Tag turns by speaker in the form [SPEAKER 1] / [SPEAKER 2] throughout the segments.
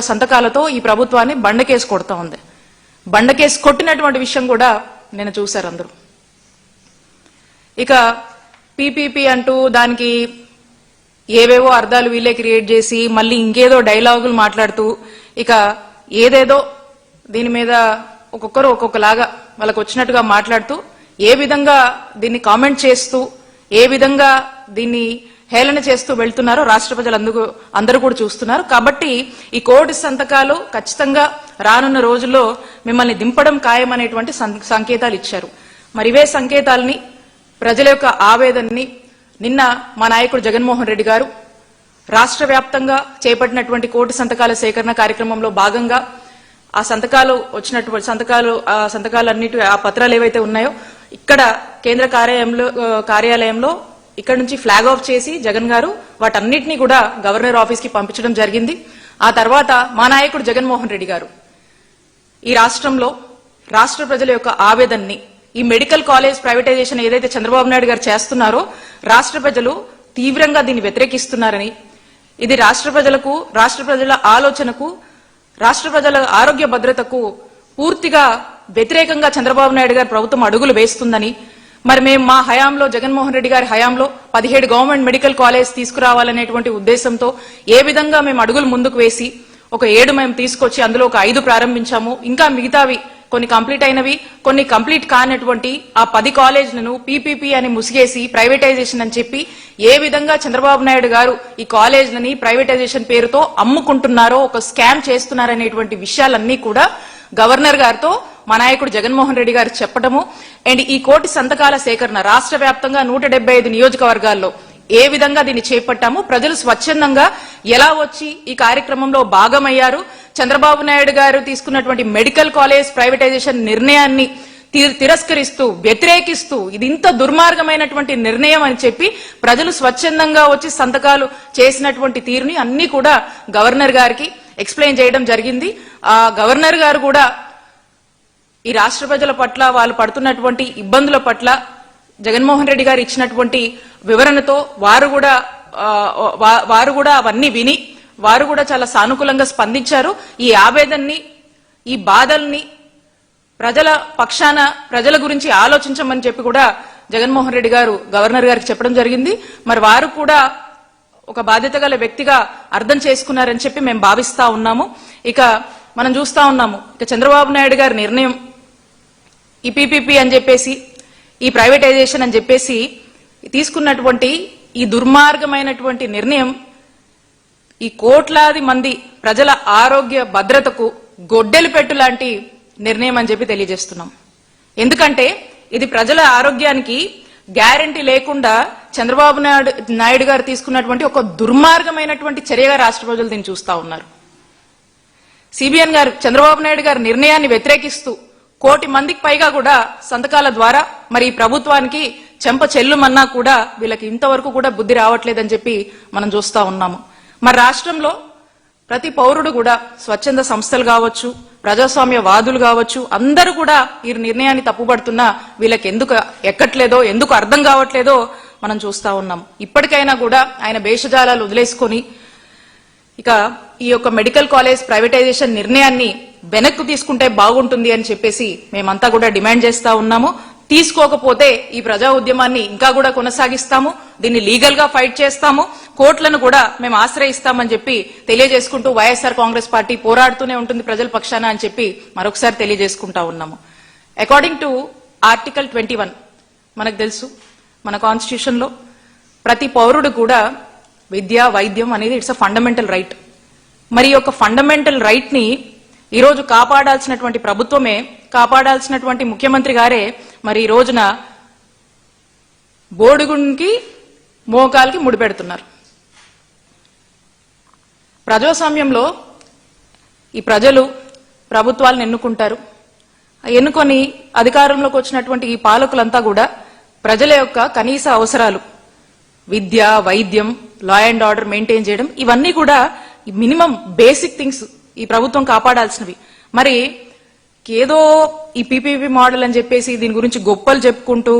[SPEAKER 1] సంతకాలతో ఈ ప్రభుత్వాన్ని బండకేసి కొడతా ఉంది. బండకేసి కొట్టినటువంటి విషయం కూడా నేను చూశారు అందరూ. ఇక పీపీపీ అంటూ దానికి ఏవేవో అర్థాలు వీళ్ళే క్రియేట్ చేసి మళ్ళీ ఇంకేదో డైలాగులు మాట్లాడుతూ ఇక ఏదేదో దీని మీద ఒక్కొక్కరు ఒక్కొక్కలాగా వాళ్ళకు వచ్చినట్టుగా మాట్లాడుతూ ఏ విధంగా దీన్ని కామెంట్ చేస్తూ ఏ విధంగా దీన్ని హేళన చేస్తూ వెళ్తున్నారో రాష్ట్ర ప్రజలు అందరూ కూడా చూస్తున్నారు. కాబట్టి ఈ కోటి సంతకాలు ఖచ్చితంగా రానున్న రోజుల్లో మిమ్మల్ని దింపడం ఖాయమనేటువంటి సంకేతాలు ఇచ్చారు. మరి ఇవే సంకేతాలని ప్రజల యొక్క ఆవేదనని నిన్న మా నాయకుడు జగన్మోహన్ రెడ్డి గారు రాష్ట్ర వ్యాప్తంగా చేపట్టినటువంటి కోటి సంతకాల సేకరణ కార్యక్రమంలో భాగంగా ఆ సంతకాలు వచ్చినటువంటి సంతకాలన్నిటి ఆ పత్రాలు ఏవైతే ఉన్నాయో ఇక్కడ కేంద్ర కార్యాలయంలో ఇక్కడ నుంచి ఫ్లాగ్ ఆఫ్ చేసి జగన్ గారు వాటన్నిటినీ కూడా గవర్నర్ ఆఫీస్ కి పంపించడం జరిగింది. ఆ తర్వాత మా నాయకుడు జగన్మోహన్ రెడ్డి గారు ఈ రాష్ట్రంలో రాష్ట్ర ప్రజల యొక్క ఆవేదనని ఈ మెడికల్ కాలేజ్ ప్రైవేటైజేషన్ ఏదైతే చంద్రబాబు నాయుడు గారు చేస్తున్నారో రాష్ట్ర ప్రజలు తీవ్రంగా దీన్ని వ్యతిరేకిస్తున్నారని, ఇది రాష్ట్ర ప్రజల ఆలోచనకు రాష్ట్ర ప్రజల ఆరోగ్య భద్రతకు పూర్తిగా వ్యతిరేకంగా చంద్రబాబు నాయుడు గారు ప్రభుత్వం అడుగులు వేస్తుందని, మరి మేము మా హయాంలో జగన్మోహన్ రెడ్డి గారి హయాంలో 17 గవర్నమెంట్ మెడికల్ కాలేజ్ తీసుకురావాలనేటువంటి ఉద్దేశంతో ఏ విధంగా మేము అడుగులు ముందుకు వేసి ఒక 7 మేము తీసుకొచ్చి అందులో ఒక 5 ప్రారంభించాము. ఇంకా మిగతావి కొన్ని కంప్లీట్ అయినవి, కొన్ని కంప్లీట్ కానటువంటి ఆ 10 కాలేజీలను పీపీపీ అని ముసిగేసి ప్రైవేటైజేషన్ అని చెప్పి ఏ విధంగా చంద్రబాబు నాయుడు గారు ఈ కాలేజీలని ప్రైవేటైజేషన్ పేరుతో అమ్ముకుంటున్నారో, ఒక స్కామ్ చేస్తున్నారనేటువంటి విషయాలన్నీ కూడా గవర్నర్ గారితో మా నాయకుడు జగన్మోహన్ రెడ్డి గారు చెప్పడము అండ్ ఈ కోటి సంతకాల సేకరణ రాష్ట్ర వ్యాప్తంగా 175 నియోజకవర్గాల్లో ఏ విధంగా దీన్ని చేపట్టాము, ప్రజలు స్వచ్ఛందంగా ఎలా వచ్చి ఈ కార్యక్రమంలో భాగమయ్యారు, చంద్రబాబు నాయుడు గారు తీసుకున్నటువంటి మెడికల్ కాలేజ్ ప్రైవేటైజేషన్ నిర్ణయాన్ని తిరస్కరిస్తూ వ్యతిరేకిస్తూ ఇది ఇంత దుర్మార్గమైనటువంటి నిర్ణయం అని చెప్పి ప్రజలు స్వచ్ఛందంగా వచ్చి సంతకాలు చేసినటువంటి తీరుని అన్ని కూడా గవర్నర్ గారికి ఎక్స్ప్లెయిన్ చేయడం జరిగింది. ఆ గవర్నర్ గారు కూడా ఈ రాష్ట్ర ప్రజల పట్ల వాళ్ళు పడుతున్నటువంటి ఇబ్బందుల పట్ల జగన్మోహన్ రెడ్డి గారు ఇచ్చినటువంటి వివరణతో వారు కూడా అవన్నీ విని వారు కూడా చాలా సానుకూలంగా స్పందించారు. ఈ ఆవేదనని ఈ బాధల్ని ప్రజల పక్షాన ప్రజల గురించి ఆలోచించమని చెప్పి కూడా జగన్మోహన్ రెడ్డి గారు గవర్నర్ గారికి చెప్పడం జరిగింది. మరి వారు కూడా ఒక బాధ్యత గల వ్యక్తిగా అర్థం చేసుకున్నారని చెప్పి మేము భావిస్తా ఉన్నాము. ఇక మనం చూస్తా ఉన్నాము ఇక చంద్రబాబు నాయుడు గారి నిర్ణయం ఈ పీపీపీ అని చెప్పేసి ఈ ప్రైవేటైజేషన్ అని చెప్పేసి తీసుకున్నటువంటి ఈ దుర్మార్గమైనటువంటి నిర్ణయం ఈ కోట్లాది మంది ప్రజల ఆరోగ్య భద్రతకు గొడ్డలి పెట్టు లాంటి నిర్ణయం అని చెప్పి తెలియజేస్తున్నాం. ఎందుకంటే ఇది ప్రజల ఆరోగ్యానికి గ్యారంటీ లేకుండా చంద్రబాబు నాయుడు గారు తీసుకున్నటువంటి ఒక దుర్మార్గమైనటువంటి చర్యగా రాష్ట్ర ప్రజలు దీన్ని చూస్తా ఉన్నారు. సిబిఎన్ గారు చంద్రబాబు నాయుడు గారి నిర్ణయాన్ని వ్యతిరేకిస్తూ 1 కోటి మందికి పైగా కూడా సంతకాల ద్వారా మరి ఈ ప్రభుత్వానికి చెంప చెల్లుమన్నా కూడా వీళ్ళకి ఇంతవరకు కూడా బుద్ధి రావట్లేదని చెప్పి మనం చూస్తా ఉన్నాము. మరి రాష్ట్రంలో ప్రతి పౌరుడు కూడా స్వచ్ఛంద సంస్థలు కావచ్చు, ప్రజాస్వామ్య వాదులు కావచ్చు, అందరూ కూడా ఈ నిర్ణయాన్ని తప్పుపడుతున్నా వీళ్ళకి ఎందుకు ఎక్కట్లేదో, ఎందుకు అర్థం కావట్లేదో మనం చూస్తా ఉన్నాం. ఇప్పటికైనా కూడా ఆయన భేషజాలాలు వదిలేసుకొని ఇక ఈ యొక్క మెడికల్ కాలేజ్ ప్రైవేటైజేషన్ నిర్ణయాన్ని వెనక్కు తీసుకుంటే బాగుంటుంది అని చెప్పేసి మేమంతా కూడా డిమాండ్ చేస్తా ఉన్నాము. తీసుకోకపోతే ఈ ప్రజా ఉద్యమాన్ని ఇంకా కూడా కొనసాగిస్తాము, దీన్ని లీగల్ గా ఫైట్ చేస్తాము, కోర్టులను కూడా మేము ఆశ్రయిస్తామని చెప్పి తెలియజేసుకుంటూ వైఎస్ఆర్ కాంగ్రెస్ పార్టీ పోరాడుతూనే ఉంటుంది ప్రజల పక్షాన అని చెప్పి మరొకసారి తెలియజేసుకుంటా ఉన్నాము. అకార్డింగ్ టు ఆర్టికల్ 21 మనకు తెలుసు మన కాన్స్టిట్యూషన్ లో ప్రతి పౌరుడు కూడా విద్య వైద్యం అనేది ఇట్స్ అ ఫండమెంటల్ రైట్. మరి ఈ యొక్క ఫండమెంటల్ రైట్ ని ఈరోజు కాపాడాల్సినటువంటి ప్రభుత్వమే, కాపాడాల్సినటువంటి ముఖ్యమంత్రి గారే మరి ఈ రోజున బోడిగుంకి మోకాలకి ముడిపెడుతున్నారు. ప్రజాస్వామ్యంలో ఈ ప్రజలు ప్రభుత్వాలను ఎన్నుకుంటారు. ఎన్నుకొని అధికారంలోకి వచ్చినటువంటి ఈ పాలకులంతా కూడా ప్రజల యొక్క కనీస అవసరాలు విద్య, వైద్యం, లా అండ్ ఆర్డర్ మెయింటైన్ చేయడం ఇవన్నీ కూడా మినిమం బేసిక్ థింగ్స్ ఈ ప్రభుత్వం కాపాడాల్సినవి. మరి ఏదో ఈ పీపీపీ మోడల్ అని చెప్పేసి దీని గురించి గొప్పలు చెప్పుకుంటూ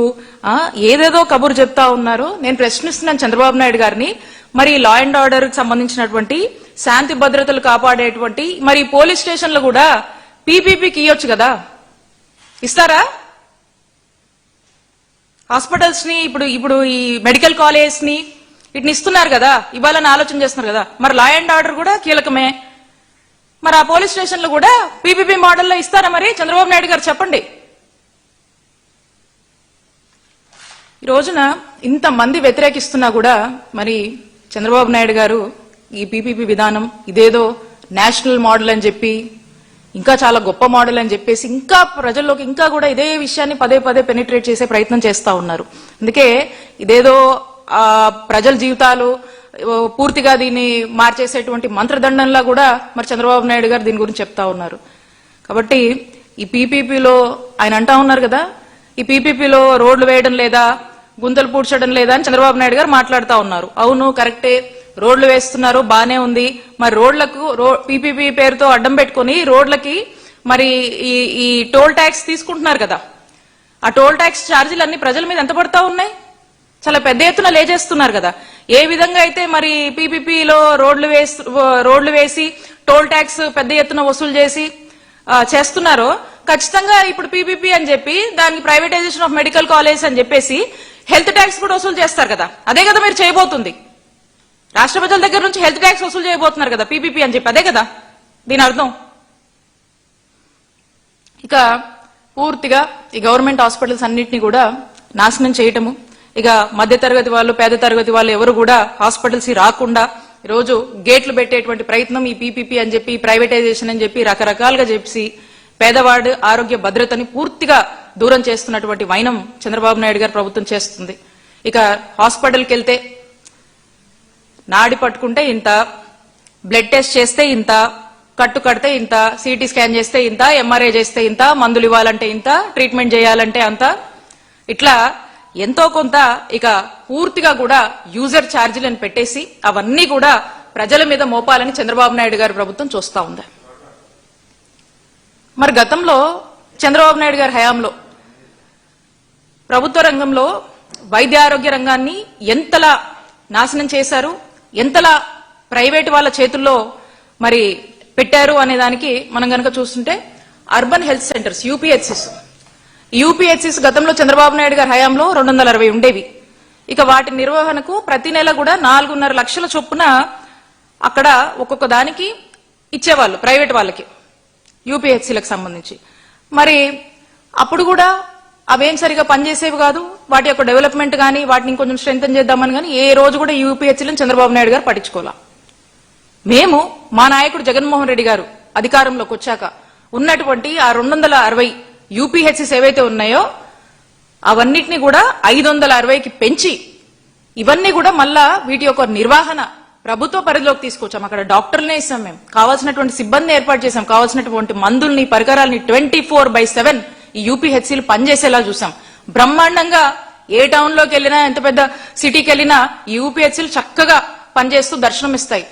[SPEAKER 1] ఏదేదో కబురు చెప్తా ఉన్నారు. నేను ప్రశ్నిస్తున్నాను చంద్రబాబు నాయుడు గారిని, మరి లా అండ్ ఆర్డర్ కి సంబంధించినటువంటి శాంతి భద్రతలు కాపాడేటువంటి మరి పోలీస్ స్టేషన్లు కూడా పీపీపీకి ఇవ్వచ్చు కదా, ఇస్తారా? హాస్పిటల్స్ ని ఇప్పుడు ఈ మెడికల్ కాలేజ్ ని వీటిని ఇస్తున్నారు కదా, ఇవ్వాలని ఆలోచన చేస్తున్నారు కదా. మరి లా అండ్ ఆర్డర్ కూడా కీలకమే. మరి ఆ పోలీస్ స్టేషన్లు కూడా పీపీపీ మోడల్లో ఇస్తారా? మరి చంద్రబాబు నాయుడు గారు చెప్పండి. ఈ రోజున ఇంతమంది వ్యతిరేకిస్తున్నా కూడా మరి చంద్రబాబు నాయుడు గారు ఈ పీపీపీ విధానం ఇదేదో నేషనల్ మోడల్ అని చెప్పి, ఇంకా చాలా గొప్ప మోడల్ అని చెప్పేసి ఇంకా ప్రజల్లోకి ఇంకా కూడా ఇదే విషయాన్ని పదే పదే పెనిట్రేట్ చేసే ప్రయత్నం చేస్తా ఉన్నారు. అందుకే ఇదేదో ప్రజల జీవితాలు పూర్తిగా దీన్ని మార్చేసేటువంటి మంత్రదండంలా కూడా మరి చంద్రబాబు నాయుడు గారు దీని గురించి చెప్తా ఉన్నారు. కాబట్టి ఈ పీపీపీలో ఆయన అంటా ఉన్నారు కదా, ఈ పీపీపీలో రోడ్లు వేయడం లేదా, గుంతలు పూడ్చడం లేదా అని చంద్రబాబు నాయుడు గారు మాట్లాడుతూ ఉన్నారు. అవును, కరెక్టే, రోడ్లు వేస్తున్నారు, బానే ఉంది. మరి రోడ్లకు పీపీపీ పేరుతో అడ్డం పెట్టుకుని రోడ్లకి మరి ఈ టోల్ ట్యాక్స్ తీసుకుంటున్నారు కదా, ఆ టోల్ ట్యాక్స్ ఛార్జీలు అన్ని ప్రజల మీద ఎంత పడతా ఉన్నాయి? చాలా పెద్ద ఎత్తున లేజేస్తున్నారు కదా. ఏ విధంగా అయితే మరి పీపీపీలో రోడ్లు వేసి టోల్ ట్యాక్స్ పెద్ద ఎత్తున వసూలు చేసి చేస్తున్నారో, ఖచ్చితంగా ఇప్పుడు పీపీపీ అని చెప్పి దానికి ప్రైవేటైజేషన్ ఆఫ్ మెడికల్ కాలేజ్ అని చెప్పేసి హెల్త్ ట్యాక్స్ కూడా వసూలు చేస్తారు కదా. అదే కదా మీరు చేయబోతుంది. రాష్ట్ర ప్రజల దగ్గర నుంచి హెల్త్ ట్యాక్స్ వసూలు చేయబోతున్నారు కదా పీపీపీ అని చెప్పి. అదే కదా దీని అర్థం. ఇక పూర్తిగా ఈ గవర్నమెంట్ హాస్పిటల్స్ అన్నింటినీ కూడా నాశనం చేయటము, ఇక మధ్య తరగతి వాళ్ళు, పేద తరగతి వాళ్ళు ఎవరు కూడా హాస్పిటల్స్ రాకుండా రోజు గేట్లు పెట్టేటువంటి ప్రయత్నం ఈ పీపీపీ అని చెప్పి, ప్రైవేటైజేషన్ అని చెప్పి రకరకాలుగా చెప్పి పేదవాడు ఆరోగ్య భద్రతని పూర్తిగా దూరం చేస్తున్నటువంటి వైనం చంద్రబాబు నాయుడు గారు ప్రభుత్వం చేస్తుంది. ఇక హాస్పిటల్కి వెళ్తే నాడి పట్టుకుంటే ఇంత, బ్లడ్ టెస్ట్ చేస్తే ఇంత, కట్టు కడితే ఇంత, సిటీ స్కాన్ చేస్తే ఇంత, ఎంఆర్ఐ చేస్తే ఇంత, మందులు ఇవ్వాలంటే ఇంత, ట్రీట్మెంట్ చేయాలంటే అంత, ఇట్లా ఎంతో కొంత ఇక పూర్తిగా కూడా యూజర్ ఛార్జీలను పెట్టేసి అవన్నీ కూడా ప్రజల మీద మోపాలని చంద్రబాబు నాయుడు గారి ప్రభుత్వం చూస్తా ఉంది. మరి గతంలో చంద్రబాబు నాయుడు గారి హయాంలో ప్రభుత్వ రంగంలో వైద్య ఆరోగ్య రంగాన్ని ఎంతలా నాశనం చేశారు, ఎంతలా ప్రైవేటు వాళ్ళ చేతుల్లో మరి పెట్టారు అనే దానికి మనం గనక చూస్తుంటే అర్బన్ హెల్త్ సెంటర్స్ యూపీహెచ్సిస్ గతంలో చంద్రబాబు నాయుడు గారి హయాంలో 260 ఉండేవి. ఇక వాటి నిర్వహణకు ప్రతి నెల కూడా 4.5 లక్షల చొప్పున అక్కడ ఒక్కొక్క దానికి ఇచ్చేవాళ్ళు ప్రైవేట్ వాళ్ళకి, యూపీహెచ్సీలకు సంబంధించి. మరి అప్పుడు కూడా అవేం సరిగా పనిచేసేవి కాదు. వాటి యొక్క డెవలప్మెంట్ కానీ వాటిని ఇంకొంచెం స్ట్రెంథన్ చేద్దామని కానీ ఏ రోజు కూడా యూపీహెచ్సీలను చంద్రబాబు నాయుడు గారు పట్టించుకోవాలా. మేము మా నాయకుడు జగన్మోహన్ రెడ్డి గారు అధికారంలోకి వచ్చాక ఉన్నటువంటి ఆ 260 యూపీహెచ్సీస్ ఏవైతే ఉన్నాయో అవన్నిటిని కూడా 560కి పెంచి ఇవన్నీ కూడా మళ్ళా వీటి యొక్క నిర్వహణ ప్రభుత్వ పరిధిలోకి తీసుకొచ్చాం. అక్కడ డాక్టర్లనే ఇస్తాం, మేము కావాల్సినటువంటి సిబ్బందిని ఏర్పాటు చేశాం, కావాల్సినటువంటి మందుల్ని, పరికరాలని 24/7 ఈ యూపీహెచ్సీలు పనిచేసేలా చూసాం. బ్రహ్మాండంగా ఏ టౌన్ లోకి వెళ్ళినా, ఎంత పెద్ద సిటీకి వెళ్ళినా ఈ యూపీహెచ్సీలు చక్కగా పనిచేస్తూ దర్శనం ఇస్తాయి.